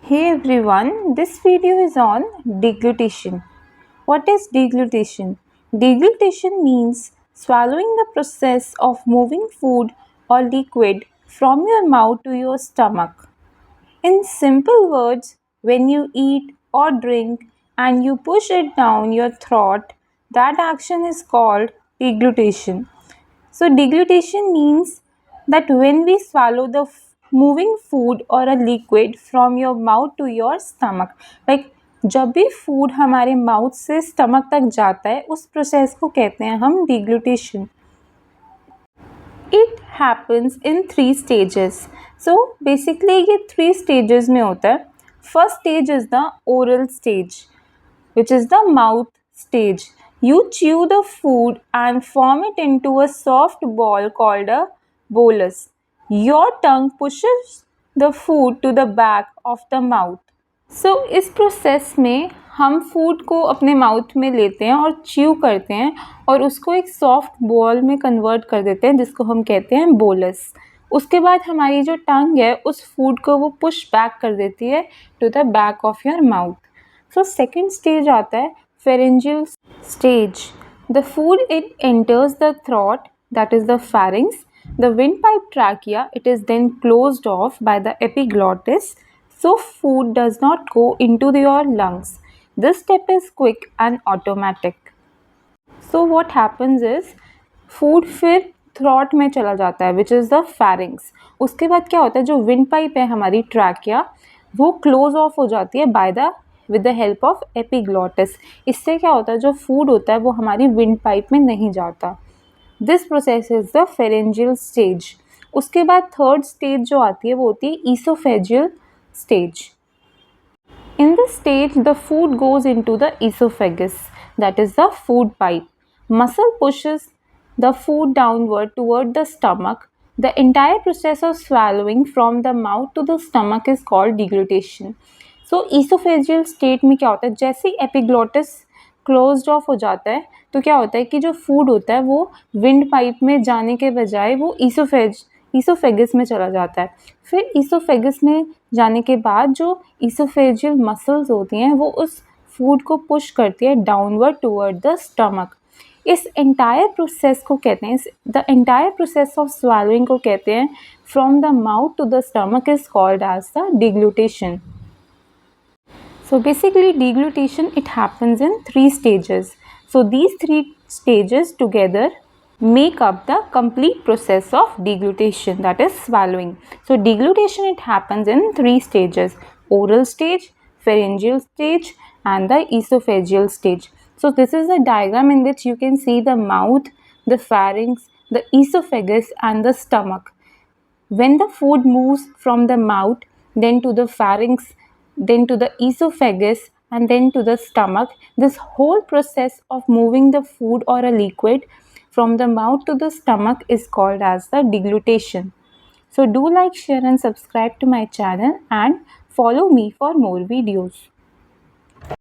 Hey everyone, this video is on deglutition. What is deglutition? Deglutition means swallowing, the process of moving food or liquid from your mouth to your stomach. In simple words, when you eat or drink and you push it down your throat, that action is called deglutition. So, deglutition means that when we swallow the moving food or a liquid from your mouth to your stomach, like जब भी food हमारे mouth से stomach तक जाता है उस process को कहते हैं हम deglutition. It happens in 3 stages. So basically ये 3 stages में होता है. First stage is the oral stage which is the mouth stage. You chew the food and form it into a soft ball called a bolus. Your tongue pushes the food to the back of the mouth. So इस process में हम food को अपने mouth में लेते हैं और chew करते हैं और उसको एक सॉफ्ट बॉल में कन्वर्ट कर देते हैं जिसको हम कहते हैं बोलस. उसके बाद हमारी जो टंग है उस फूड को वो पुश बैक कर देती है to the back of your mouth. So second stage आता है pharyngeal stage. The food it enters the throat, that is the pharynx. The windpipe trachea, it is then closed off by the epiglottis, so food does not go into your lungs. This step is quick and automatic. So what happens is food फिर throat में चला जाता है which is the pharynx. उसके बाद क्या होता है जो विंड पाइप है हमारी ट्रैकिया वो क्लोज ऑफ हो जाती है by the with the help of epiglottis. इससे क्या होता है जो फूड होता है वो हमारी विंड पाइप में नहीं जाता. This process is the pharyngeal stage. उसके बाद थर्ड स्टेज जो आती है वो होती है oesophageal stage. In this stage, the food goes into the esophagus, that is the food pipe. Muscle pushes the food downward toward the stomach. The entire process of swallowing from the mouth to the stomach is called deglutition. So, esophageal state में क्या होता है जैसे ही epiglottis closed of हो जाता है तो क्या होता है कि जो फूड होता है वो विंड पाइप में जाने के बजाय वो ईसोफेगस में चला जाता है. फिर ईसोफेगस में जाने के बाद जो ईसोफेजियल मसल्स होती हैं वो उस फूड को पुश करती है डाउनवर्ड टुवर्ड द स्टमक. इस एंटायर प्रोसेस को कहते हैं the entire process of swallowing को कहते हैं from the mouth to the stomach is called as the deglutition. So basically deglutition it happens in 3 stages. So these 3 stages together make up the complete process of deglutition, that is swallowing. So deglutition it happens in 3 stages: oral stage, pharyngeal stage and the esophageal stage. So this is a diagram in which you can see the mouth, the pharynx, the esophagus and the stomach. When the food moves from the mouth then to the pharynx, then to the esophagus and then to the stomach, this whole process of moving the food or a liquid from the mouth to the stomach is called as the deglutition. So do like, share and subscribe to my channel and follow me for more videos.